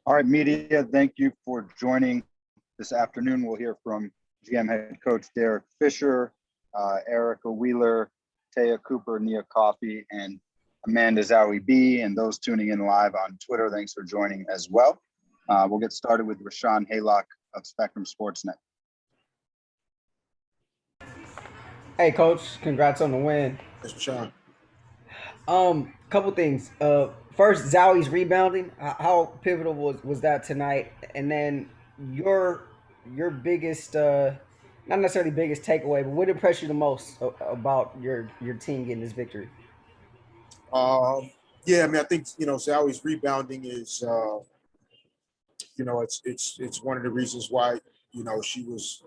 All right, media, thank you for joining this afternoon. We'll hear from GM head coach Derek Fisher, Erica Wheeler, Taya Cooper, Nia Coffey, and Amanda Zahui B. And those tuning in live on Twitter, thanks for joining as well. We'll get started with Rashawn Haylock of Spectrum Sportsnet. Hey, Coach, congrats on the win. Thanks, Rashawn. Couple things. First, Zauhi's rebounding. How pivotal was that tonight? And then your biggest, not necessarily biggest takeaway, but what impressed you the most about your team getting this victory? Yeah, I mean, I think Zauhi's rebounding is, it's one of the reasons why she was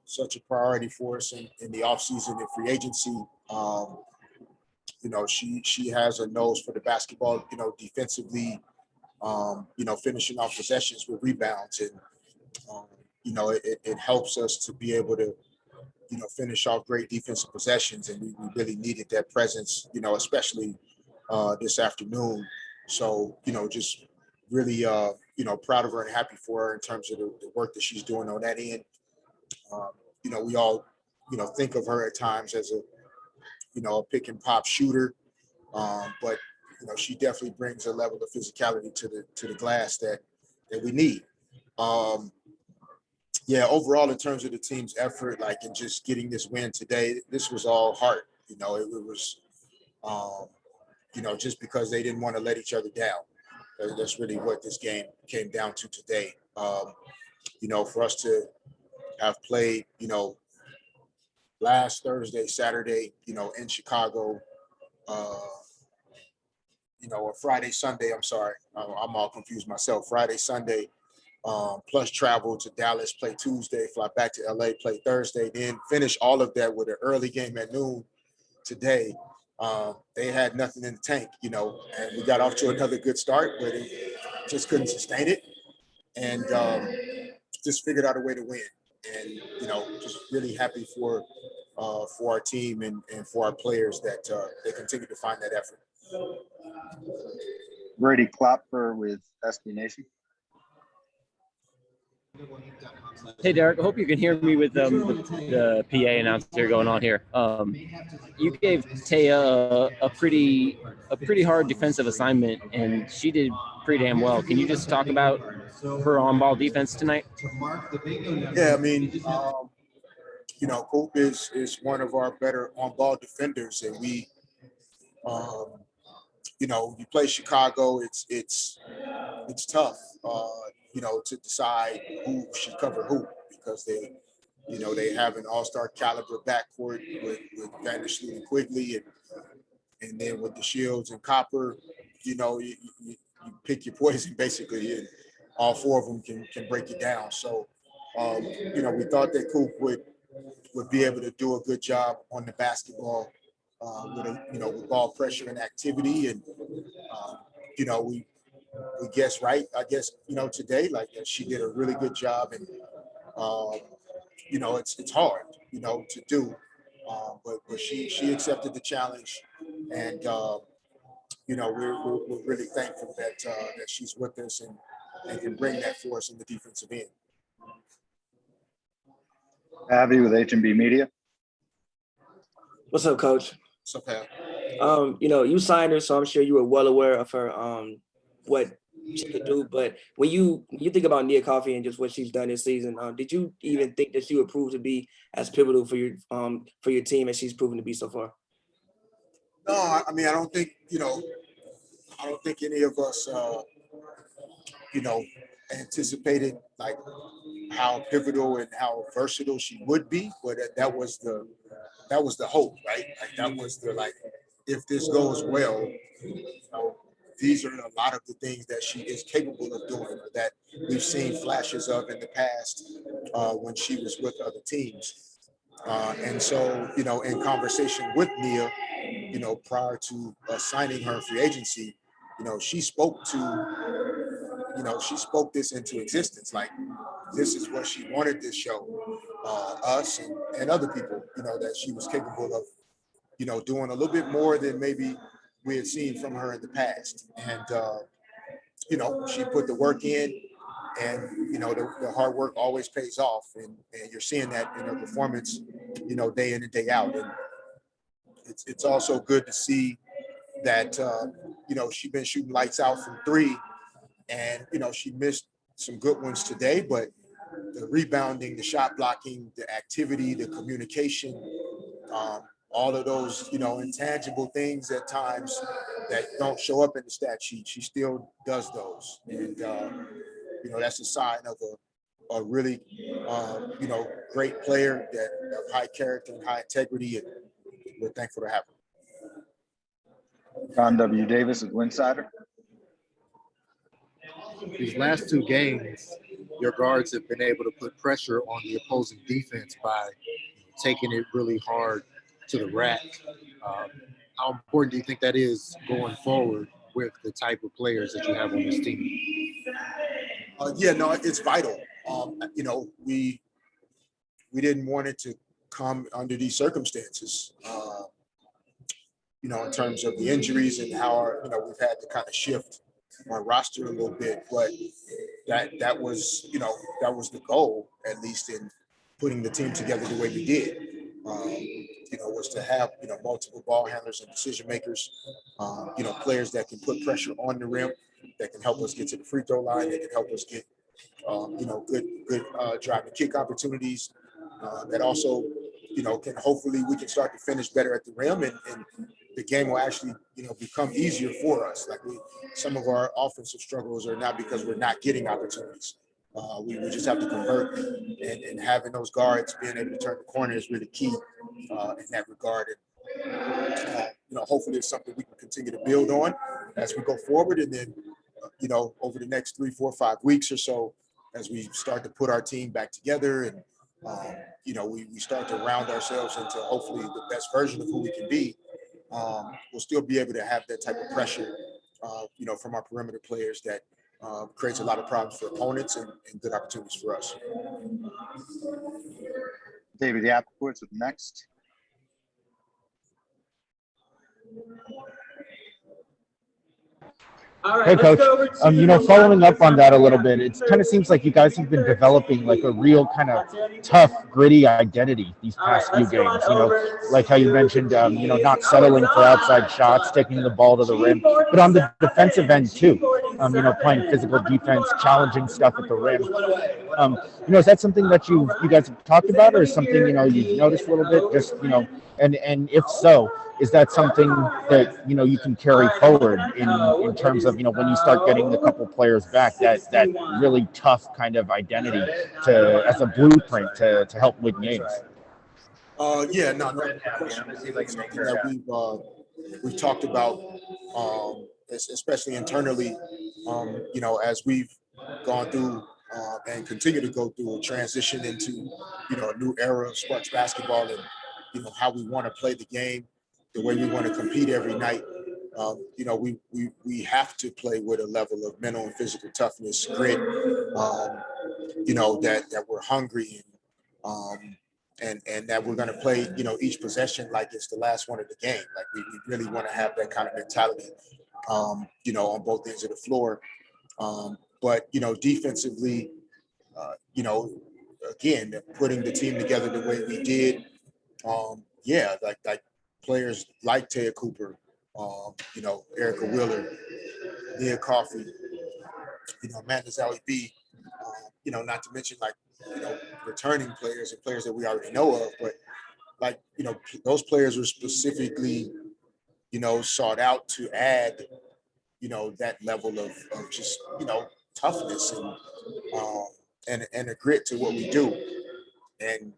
such a priority for us in the offseason and free agency. She has a nose for the basketball, defensively, finishing off possessions with rebounds. And, it helps us to be able to, finish off great defensive possessions. And we really needed that presence, especially this afternoon. So, just really, proud of her and happy for her in terms of the work that she's doing on that end. We all, think of her at times as a pick and pop shooter. But she definitely brings a level of physicality to the glass that we need. Overall, in terms of the team's effort, and just getting this win today, this was all heart. It was, just because they didn't want to let each other down. That's really what this game came down to today. For us to have played, last Thursday, Saturday, in Chicago, or Friday, Sunday, I'm sorry. I'm all confused myself. Friday, Sunday, plus travel to Dallas, play Tuesday, fly back to LA, play Thursday, then finish all of that with an early game at noon today. They had nothing in the tank, and we got off to another good start, but it just couldn't sustain it. And just figured out a way to win. And, just really happy for our team and for our players that they continue to find that effort. Brady Klopfer with SB Nation. Hey, Derek, I hope you can hear me with the PA announcer going on here. You gave Taya a pretty hard defensive assignment, and she did pretty damn well. Can you just talk about her on-ball defense tonight? Yeah, I mean, Coop is one of our better on-ball defenders, and we, you play Chicago, it's tough, to decide who should cover who because they have an all-star caliber backcourt with Vandersloot and Quigley, and then with the Shields and Copper, you pick your poison basically, and all four of them can break you down. So, we thought that Coop would be able to do a good job on the basketball with ball pressure and activity, and we guessed right. I guess today she did a really good job, and it's hard to do, but she accepted the challenge, and we're really thankful that she's with us and can bring that for us in the defensive end. Avi with H&B Media. What's up, Coach? What's up, Al? You signed her, so I'm sure you were well aware of her, what she could do. But when you think about Nia Coffey and just what she's done this season, did you even think that she would prove to be as pivotal for your team as she's proven to be so far? No, I mean, I don't think any of us, anticipated how pivotal and how versatile she would be, but that was the hope, right? That was if this goes well, these are a lot of the things that she is capable of doing, or that we've seen flashes of in the past when she was with other teams. And so, in conversation with Nia, prior to signing her free agency, she spoke this into existence. This is what she wanted to show us and other people, that she was capable of, doing a little bit more than maybe we had seen from her in the past. And she put the work in, and the hard work always pays off, and you're seeing that in her performance, day in and day out. And it's also good to see that she's been shooting lights out from three, and she missed some good ones today, but the rebounding, the shot blocking, the activity, the communication, all of those, intangible things at times that don't show up in the stat sheet, she still does those. And, that's a sign of a really, great player that of high character and high integrity, and we're thankful to have her. John W. Davis with Winsider. These last two games, your guards have been able to put pressure on the opposing defense by taking it really hard to the rack. How important do you think that is going forward with the type of players that you have on this team? It's vital. We didn't want it to come under these circumstances, in terms of the injuries and how we've had to kind of shift our roster a little bit, but that was the goal, at least in putting the team together the way we did. Was to have multiple ball handlers and decision makers, players that can put pressure on the rim, that can help us get to the free throw line, that can help us get good drive and kick opportunities, that also can hopefully we can start to finish better at the rim, and the game will actually become easier for us. Like some of our offensive struggles are not because we're not getting opportunities. We just have to convert, and having those guards being able to turn the corner is really key in that regard. And hopefully it's something we can continue to build on as we go forward, and then over the next 3, 4, 5 weeks or so, as we start to put our team back together, and we start to round ourselves into hopefully the best version of who we can be. We'll still be able to have that type of pressure, from our perimeter players that creates a lot of problems for opponents and good opportunities for us. David Applewood with next. Hey, Coach. Following up on that a little bit, it kind of seems like you guys have been developing like a real kind of tough, gritty identity these past few games. Like how you mentioned, not settling for outside shots, taking the ball to the rim, but on the defensive end too. Playing physical defense, challenging stuff at the rim. Is that something that you guys have talked about, or is something you've noticed a little bit? Just and if so, is that something that you can carry forward in terms of when you start getting a couple players back, that really tough kind of identity as a blueprint to help win games? No question. Something that we've talked about, especially internally, as we've gone through and continue to go through a transition into a new era of sports basketball, and how we want to play the game, the way we want to compete every night. We have to play with a level of mental and physical toughness, grit, that we're hungry, and that we're going to play, each possession like it's the last one of the game. Like we really want to have that kind of mentality, on both ends of the floor. But defensively, again, putting the team together the way we did, like players like Taya Cooper, Erica Wheeler, Nia Coffey, Amanda Zahui B, not to mention returning players and players that we already know of, but those players were specifically, sought out to add, that level of just, toughness and a grit to what we do. And,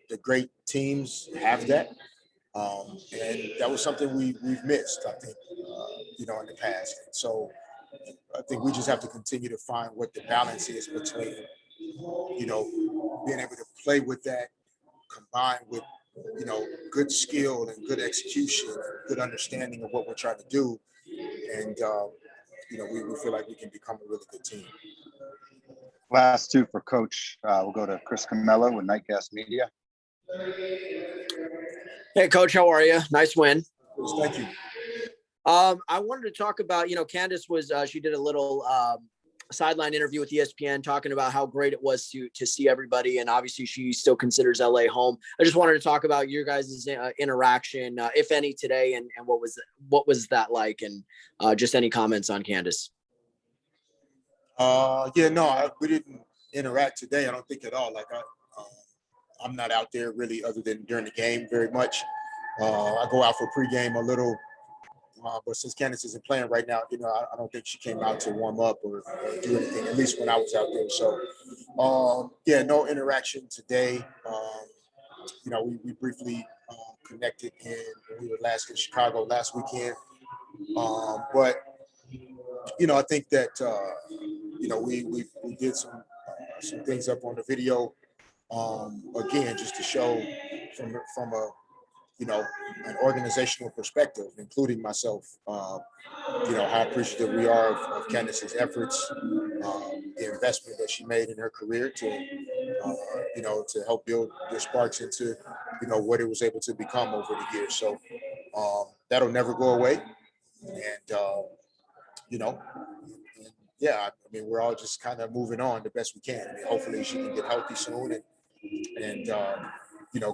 the great teams have that. And that was something we've missed, I think, in the past. And so I think we just have to continue to find what the balance is between, being able to play with that combined with, good skill and good execution, and good understanding of what we're trying to do. And, we feel like we can become a really good team. Last two for Coach. We'll go to Chris Camella with Nightcast Media. Hey, Coach, how are you? Nice win. Thank you. I wanted to talk about, Candace was, she did a little sideline interview with ESPN talking about how great it was to see everybody. And obviously she still considers LA home. I just wanted to talk about your guys' interaction, if any, today, and what was that like? And just any comments on Candace. Yeah, no, we didn't interact today. I don't think at all. Like I'm not out there really other than during the game very much. I go out for pregame a little. But since Candace isn't playing right now, I don't think she came out to warm up or do anything, at least when I was out there. So, yeah, no interaction today. We briefly connected when we were last in Chicago last weekend. But, I think that, we did some things up on the video, again, just to show from a, an organizational perspective, including myself, how appreciative we are of Candace's efforts, the investment that she made in her career to, to help build the Sparks into, what it was able to become over the years. So that'll never go away. And, yeah, I mean, we're all just kind of moving on the best we can. I mean, hopefully she can get healthy soon and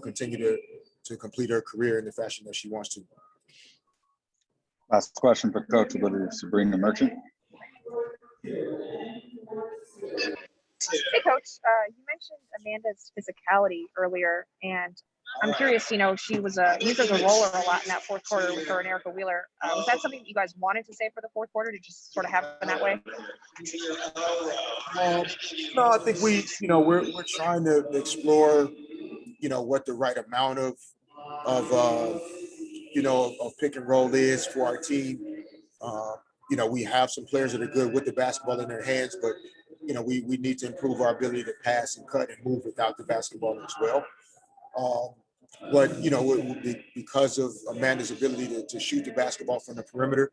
continue to complete her career in the fashion that she wants to. Last question for Coach, will go to Sabrina Merchant. Hey, Coach. You mentioned Amanda's physicality earlier, and I'm curious, she was used as a roller a lot in that fourth quarter with her and Erica Wheeler. Was that something that you guys wanted to say for the fourth quarter, to just sort of happen that way? No, I think we're trying to explore, what the right amount of pick and roll is for our team. We have some players that are good with the basketball in their hands, but we need to improve our ability to pass and cut and move without the basketball as well. But because of Amanda's ability to shoot the basketball from the perimeter,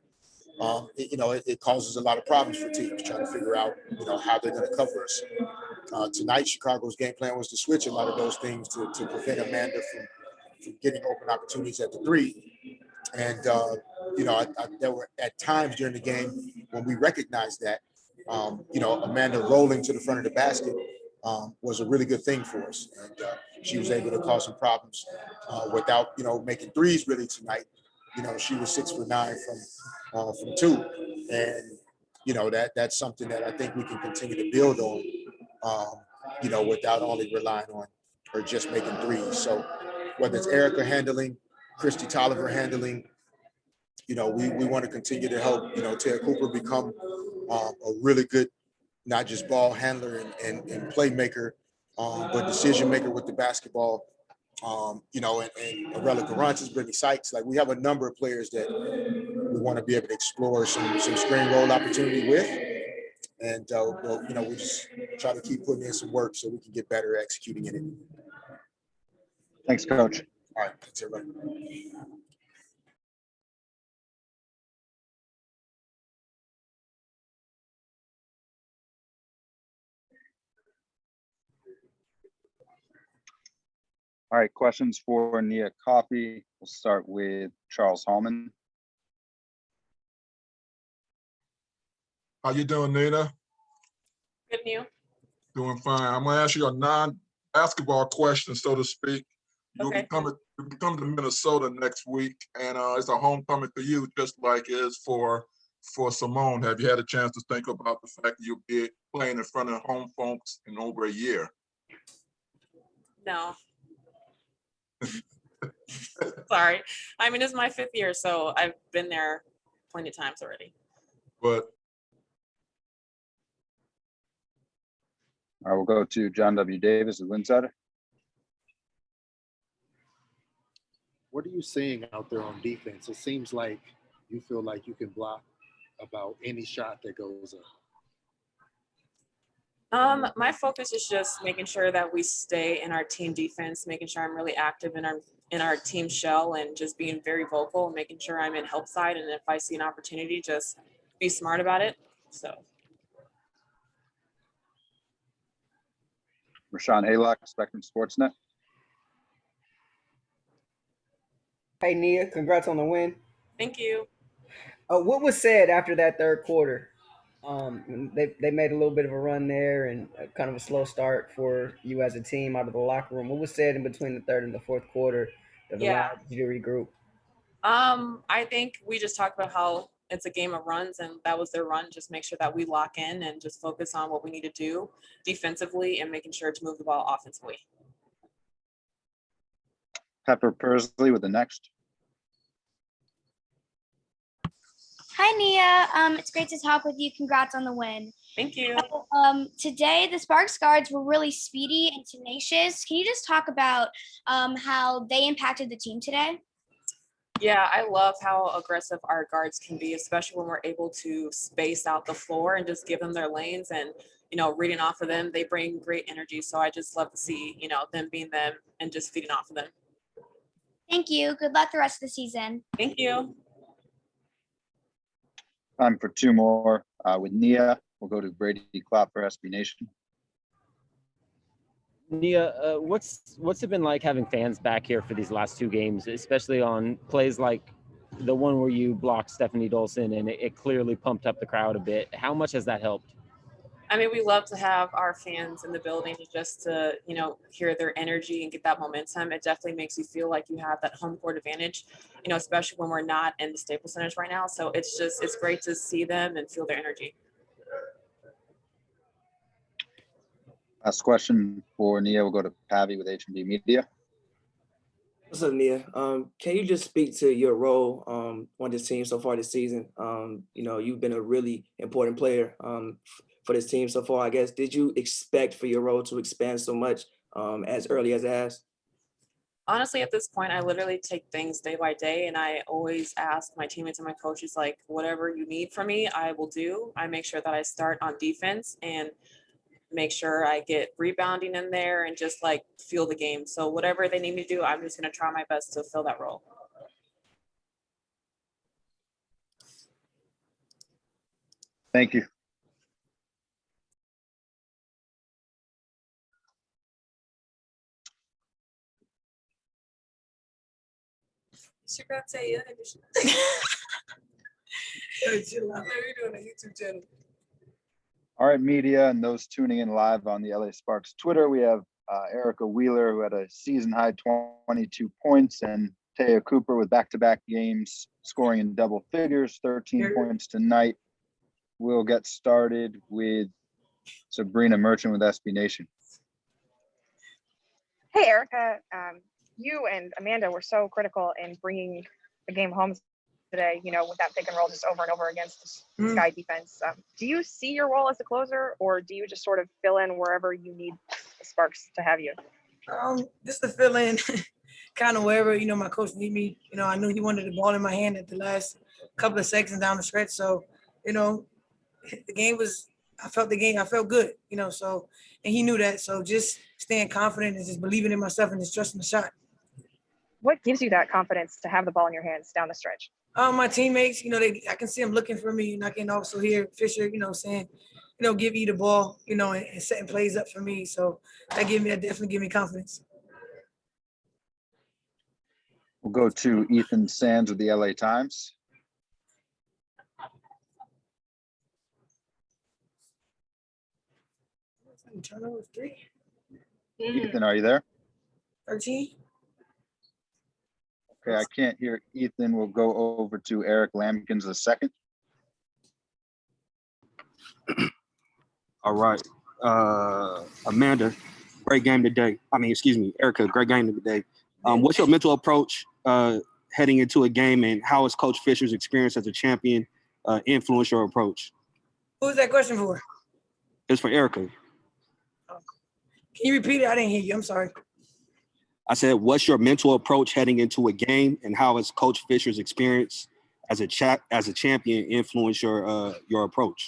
it causes a lot of problems for teams trying to figure out how they're going to cover us. Tonight, Chicago's game plan was to switch a lot of those things to prevent Amanda from getting open opportunities at the three. And there were at times during the game when we recognized that Amanda rolling to the front of the basket was a really good thing for us. And she was able to cause some problems without, making threes really tonight. She was 6 for 9 from 2. And, that's something that I think we can continue to build on, without only relying on her just making threes. So whether it's Erica handling, Christy Tolliver handling, we want to continue to help, Taya Cooper become a really good, not just ball handler and playmaker, but decision maker with the basketball. And Arella Garantes, Brittany Sykes, like we have a number of players that we want to be able to explore some screen roll opportunity with. And, we just try to keep putting in some work so we can get better at executing it. Thanks, Coach. All right, thanks everybody. All right, questions for Nia Coffey. We'll start with Charles Hallman. How you doing, Nina? Good, and you? Doing fine. I'm gonna ask you a non-basketball question, so to speak. You'll Okay. be coming to Minnesota next week, and it's a homecoming for you, just like it is for Simone. Have you had a chance to think about the fact that you'll be playing in front of home folks in over a year? No. Sorry. I mean, it's my 5th year, so I've been there plenty of times already. But All right, we'll go to John W. Davis with Insider. What are you seeing out there on defense? It seems like you feel like you can block about any shot that goes up. My focus is just making sure that we stay in our team defense, making sure I'm really active in our team shell, and just being very vocal, making sure I'm in help side. And if I see an opportunity, just be smart about it. So. Rashawn Haylock, Spectrum Sportsnet. Hey, Nia, congrats on the win. Thank you. What was said after that third quarter? They made a little bit of a run there and kind of a slow start for you as a team out of the locker room. What was said in between the third and the fourth quarter that Yeah. allowed you to regroup? I think we just talked about how it's a game of runs, and that was their run. Just make sure that we lock in and just focus on what we need to do defensively and making sure to move the ball offensively. Pepper Pursley with the next. Hi, Nia. It's great to talk with you. Congrats on the win. Thank you. Today, the Sparks guards were really speedy and tenacious. Can you just talk about how they impacted the team today? Yeah, I love how aggressive our guards can be, especially when we're able to space out the floor and just give them their lanes and, reading off of them. They bring great energy. So I just love to see, them being them and just feeding off of them. Thank you. Good luck the rest of the season. Thank you. Time for two more with Nia. We'll go to Brady Klopp for SB Nation. Nia, what's it been like having fans back here for these last two games, especially on plays like the one where you blocked Stephanie Dolson and it clearly pumped up the crowd a bit? How much has that helped? I mean, we love to have our fans in the building just to, hear their energy and get that momentum. It definitely makes you feel like you have that home court advantage, especially when we're not in the Staples Center right now. So it's great to see them and feel their energy. Last question for Nia. We'll go to Pavi with H&B Media. What's up, Nia? Can you just speak to your role on this team so far this season? You've been a really important player for this team so far, I guess. Did you expect for your role to expand so much as early as it has? Honestly, at this point, I literally take things day by day, and I always ask my teammates and my coaches, like, whatever you need from me, I will do. I make sure that I start on defense and make sure I get rebounding in there and just like feel the game. So whatever they need me to do, I'm just going to try my best to fill that role. Thank you. All right, media and those tuning in live on the LA Sparks Twitter. We have Erica Wheeler, who had a season-high 22 points, and Taya Cooper with back-to-back games scoring in double figures, 13 points tonight. We'll get started with Sabrina Merchant with SB Nation. Hey, Erica. You and Amanda were so critical in bringing the game home today, with that pick and roll just over and over against the Sky defense. Do you see your role as a closer, or do you just sort of fill in wherever you need the Sparks to have you? Just to fill in kind of wherever, my coach need me. I knew he wanted the ball in my hand at the last couple of seconds down the stretch. So, the game was, I felt good, so, and he knew that. So just staying confident and just believing in myself and just trusting the shot. What gives you that confidence to have the ball in your hands down the stretch? My teammates, I can see them looking for me, and I can also hear Fisher, saying, give me the ball, and setting plays up for me. So that definitely give me confidence. We'll go to Ethan Sands with the LA Times. Turnover 3. Ethan, are you there? 13. Okay, I can't hear Ethan. We'll go over to Eric Lampkins the second. All right. Amanda, great game today. Erica, great game today. What's your mental approach heading into a game, and how has Coach Fisher's experience as a champion influenced your approach? Who's that question for? It's for Erica. Can you repeat it? I didn't hear you. I'm sorry. I said, what's your mental approach heading into a game, and how has Coach Fisher's experience as a champion influenced your approach?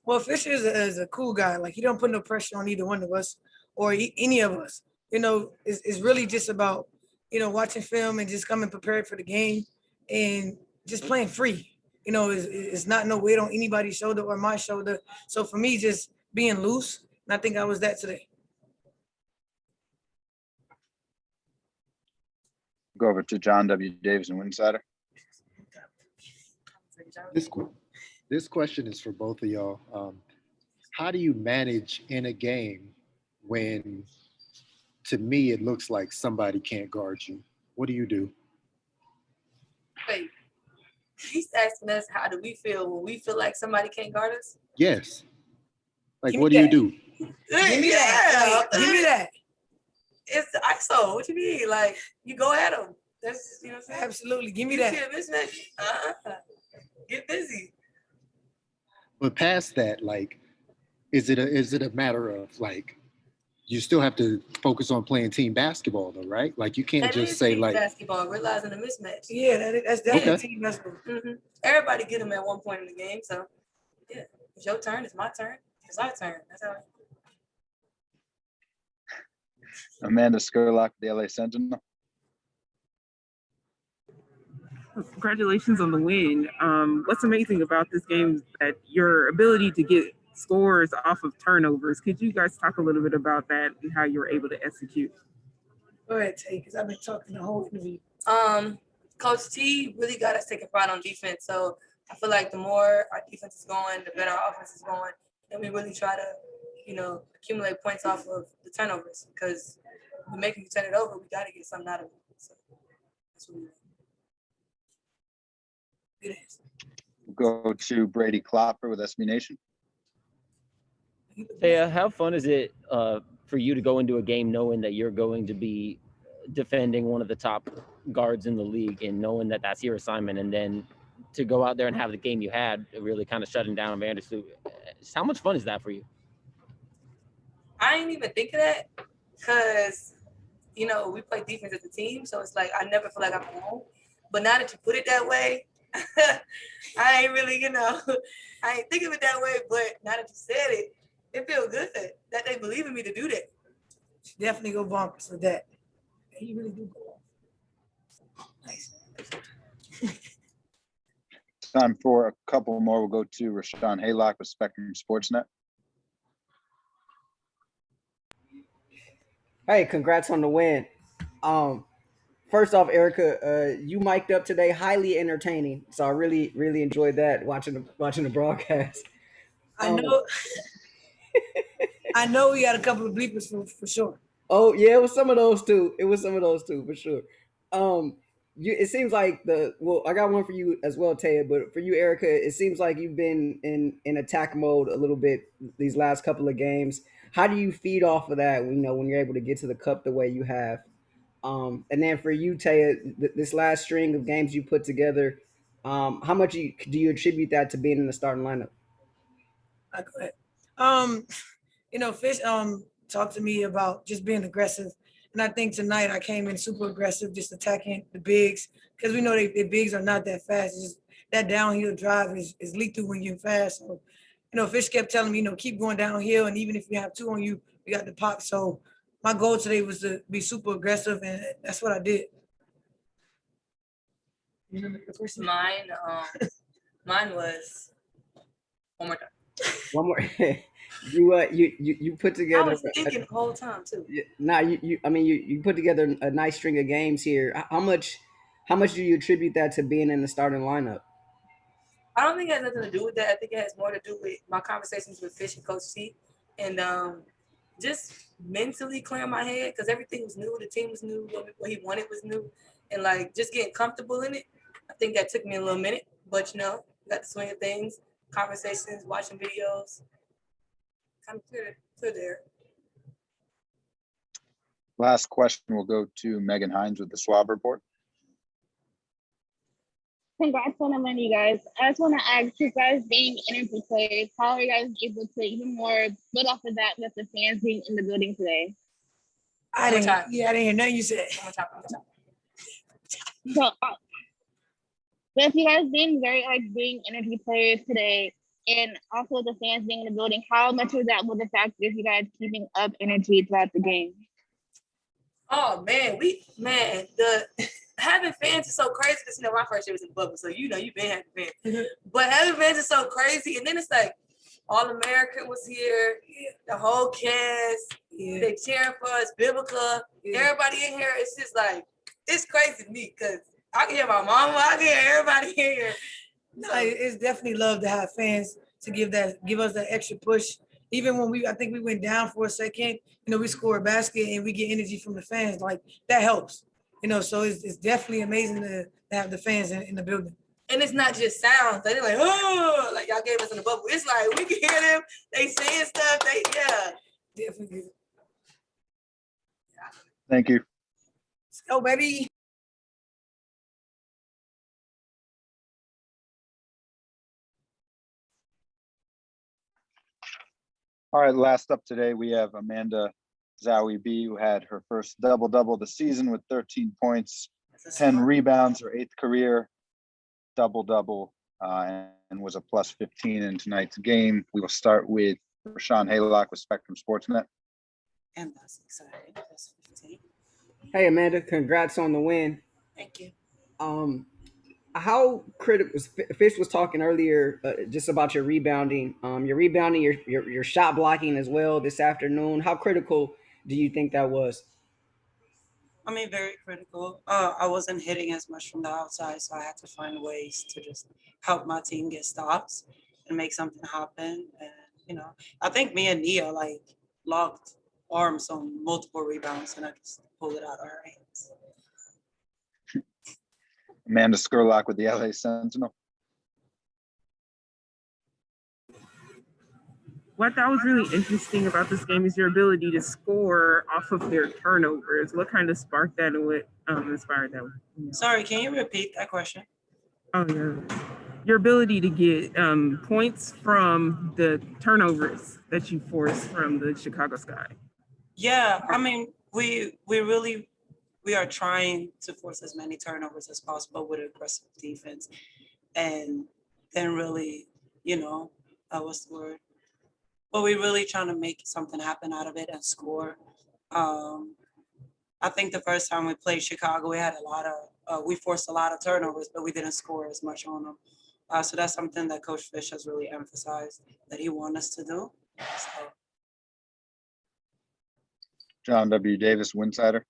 Well, Fisher is a cool guy. Like, he don't put no pressure on either one of us or any of us. It's really just about, watching film and just coming prepared for the game and just playing free. It's not no weight on anybody's shoulder or my shoulder. So for me, just being loose, and I think I was that today. Go over to John W. Davis and Winsider. This question is for both of y'all. How do you manage in a game when, to me, it looks like somebody can't guard you? What do you do? Wait, he's asking us how do we feel when we feel like somebody can't guard us? Yes. Like, what do you do? Give me that. Give me that. It's the ISO. What you mean? Like, you go at them. That's, you know what I'm saying? Absolutely. Give me You that. see a mismatch? Get busy. But past that, like, is it a matter of, like, you still have to focus on playing team basketball, though, right? Like, you can't That just is say, team like, basketball, realizing the mismatch. Yeah, that's definitely Okay. team basketball. Mm-hmm. Everybody get them at one point in the game. So, yeah, it's your turn. It's my turn. It's our turn. That's how. Amanda Skurlock, the LA Sentinel. Congratulations on the win. What's amazing about this game is that your ability to get scores off of turnovers. Could you guys talk a little bit about that and how you were able to execute? Go ahead, Tay, because I've been talking the whole interview. Coach T really got us taking pride on defense. So I feel like the more our defense is going, the better our offense is going. And we really try to, accumulate points off of the turnovers, because we're making you turn it over. We got to get something out of it. So that's what we do. We'll go to Brady Klopper with SB Nation. Hey, how fun is it for you to go into a game knowing that you're going to be defending one of the top guards in the league and knowing that that's your assignment, and then to go out there and have the game you had, really kind of shutting down Vandersloot? How much fun is that for you? I didn't even think of that because, we play defense as a team. So it's like I never feel like I'm home. But now that you put it that way, I ain't really, I ain't think of it that way. But now that you said it, it feels good that they believe in me to do that. Definitely go bonkers with that. You really do go off. Nice. Time for a couple more. We'll go to Rashawn Haylock with Spectrum Sportsnet. Hey, congrats on the win. First off, Erica, you mic'd up today, highly entertaining. So I really, really enjoyed that watching the broadcast. I know. I know we got a couple of bleepers for sure. Oh yeah, it was some of those too. For sure. It seems like I got one for you as well, Taya, but for you, Erica, it seems like you've been in attack mode a little bit these last couple of games. How do you feed off of that when you're able to get to the cup the way you have? And then for you, Taya, this last string of games you put together, how much do you attribute that to being in the starting lineup? Go ahead. Fish talked to me about just being aggressive. And I think tonight I came in super aggressive, just attacking the bigs, because we know the bigs are not that fast. It's just that downhill drive is lethal when you're fast. So, Fish kept telling me, keep going downhill, and even if you have two on you, you got the pop. So my goal today was to be super aggressive, and that's what I did. Mine was one more time. One more. You put together. I was thinking the whole time too. You put together a nice string of games here. How much do you attribute that to being in the starting lineup? I don't think it has nothing to do with that. I think it has more to do with my conversations with Fish and Coach T, and just mentally clearing my head, because everything was new. The team was new. What he wanted was new, and just getting comfortable in it. I think that took me a little minute, but got the swing of things. Conversations, watching videos, kind of clear there. Last question will go to Megan Hines with the Swab Report. Congrats on the win, you guys. I just want to ask, you guys being energy players, how are you guys able to even more build off of that with the fans being in the building today? I didn't hear nothing you said. So, but you guys being being energy players today, and also the fans being in the building, how much was that with the fact that you guys keeping up energy throughout the game? Oh man, the having fans is so crazy, because my first year was in the bubble, so you've been having fans. Mm-hmm. But having fans is so crazy, and then it's like All American was here, the whole cast, they cheering for us, Biblica, everybody in here. It's just like, it's crazy to me, because I can hear my mama, I can hear everybody here. No, it's definitely love to have fans to give us that extra push. Even when I think we went down for a second, we score a basket and we get energy from the fans. Like that helps, So it's definitely amazing to have the fans in the building. And it's not just sounds. They're like, oh, like y'all gave us in the bubble. It's like we can hear them. They saying stuff. Definitely. Thank you. Let's go, baby. All right, last up today, we have Amanda Zahui B, who had her first double-double of the season with 13 points, 10 rebounds, her 8th career double-double, and was a plus 15 in tonight's game. We will start with Rashawn Haylock with Spectrum Sportsnet. And that's exciting. Plus 15. Hey, Amanda, congrats on the win. Thank you. How critical? Fish was talking earlier just about your rebounding, your shot blocking as well this afternoon. How critical do you think that was? I mean, very critical. I wasn't hitting as much from the outside, so I had to find ways to just help my team get stops and make something happen. And I think me and Nia locked arms on multiple rebounds, and I just pulled it out of her hands. Amanda Skurlock with the LA Sentinel. What that was really interesting about this game is your ability to score off of their turnovers. What kind of sparked that and what inspired that one? Sorry, can you repeat that question? Oh, yeah. Your ability to get points from the turnovers that you forced from the Chicago Sky. Yeah, I mean, we are trying to force as many turnovers as possible with aggressive defense, and then really, what's the word? But we're really trying to make something happen out of it and score. I think the first time we played Chicago, we had we forced a lot of turnovers, but we didn't score as much on them. So that's something that Coach Fish has really emphasized that he wants us to do. So. John W. Davis, Winsider.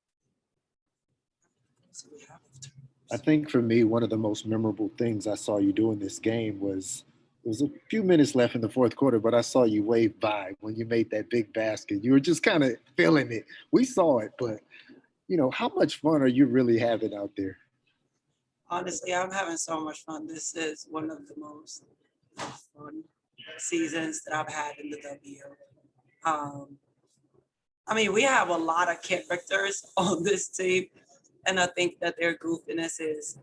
I think for me, one of the most memorable things I saw you do in this game was there was a few minutes left in the fourth quarter, but I saw you wave by when you made that big basket. You were just kind of feeling it. We saw it, but how much fun are you really having out there? Honestly, I'm having so much fun. This is one of the most fun seasons that I've had in the W. I mean, we have a lot of characters on this team, and I think that their goofiness is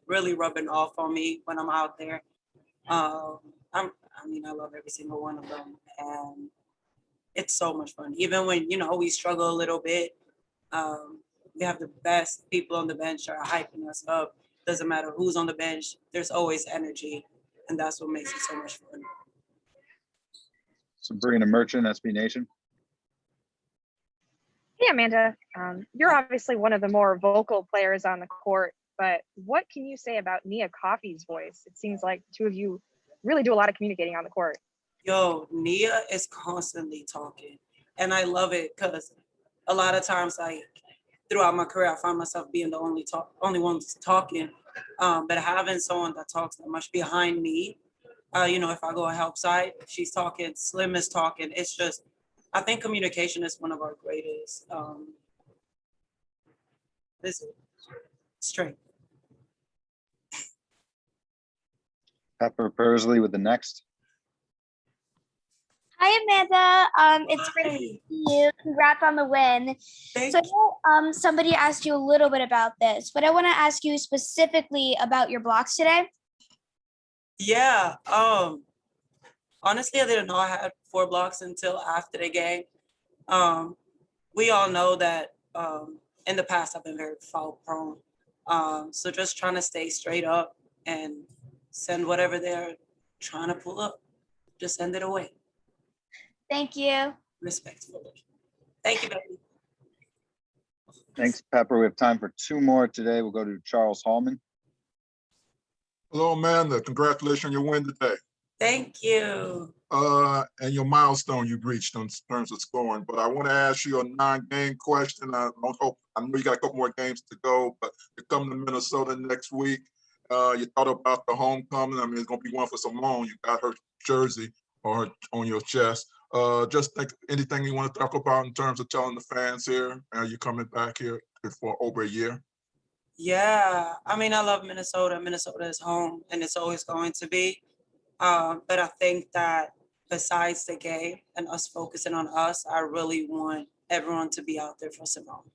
really rubbing off on me when I'm out there. I love every single one of them, and it's so much fun. Even when, we struggle a little bit, we have the best people on the bench that are hyping us up. Doesn't matter who's on the bench, there's always energy, and that's what makes it so much fun. Sabrina Merchant, SB Nation. Hey, Amanda. You're obviously one of the more vocal players on the court, but what can you say about Nia Coffey's voice? It seems like the two of you really do a lot of communicating on the court. Yo, Nia is constantly talking, and I love it because a lot of times, throughout my career, I find myself being the only one talking, but having someone that talks that much behind me, if I go a help side, she's talking, Slim is talking. It's just, I think communication is one of our greatest strength. Pepper Persley with the next. Hi, Amanda. It's great to see you. Congrats on the win. So I know somebody asked you a little bit about this, but I want to ask you specifically about your blocks today. Yeah. Honestly, I didn't know I had 4 blocks until after the game. We all know that in the past I've been very foul prone. So just trying to stay straight up and send whatever they're trying to pull up, just send it away. Thank you. Respectfully. Thank you, baby. Thanks, Pepper. We have time for 2 more today. We'll go to Charles Hallman. Hello, Amanda. Congratulations on your win today. Thank you. And your milestone you reached in terms of scoring. But I want to ask you a non-game question. I know you got a couple more games to go, but you're coming to Minnesota next week. You thought about the homecoming. I mean, it's gonna be one for Simone. You got her jersey or her on your chest. Just think anything you want to talk about in terms of telling the fans here. Are you coming back here for over a year? Yeah, I mean, I love Minnesota. Minnesota is home, and it's always going to be. But I think that besides the game and us focusing on us, I really want everyone to be out there for Simone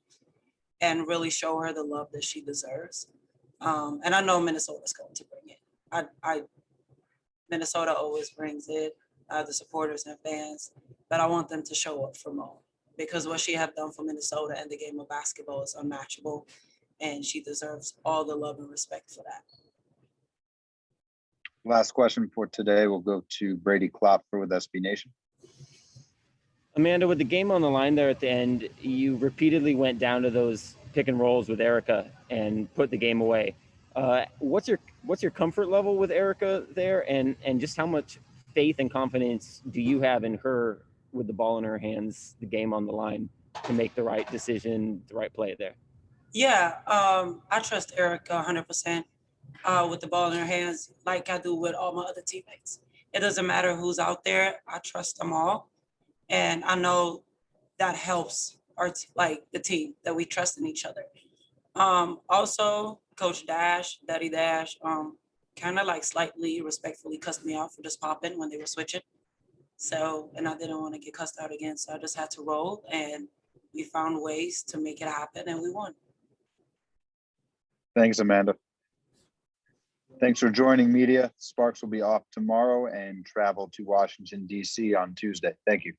and really show her the love that she deserves. And I know Minnesota's going to bring it. Minnesota always brings it, the supporters and fans, but I want them to show up for Mo because what she have done for Minnesota and the game of basketball is unmatchable, and she deserves all the love and respect for that. Last question for today will go to Brady Klopfer with SB Nation. Amanda, with the game on the line there at the end, you repeatedly went down to those pick and rolls with Erica and put the game away. What's your comfort level with Erica there, and just how much faith and confidence do you have in her with the ball in her hands, the game on the line, to make the right decision, the right play there? Yeah, I trust Erica 100% with the ball in her hands, like I do with all my other teammates. It doesn't matter who's out there. I trust them all. And I know that helps like the team, that we trust in each other. Also, Coach Dash, Daddy Dash, kind of like slightly respectfully cussed me out for just popping when they were switching. So, and I didn't want to get cussed out again. So I just had to roll, and we found ways to make it happen, and we won. Thanks, Amanda. Thanks for joining, media. Sparks will be off tomorrow and travel to Washington, D.C. on Tuesday. Thank you.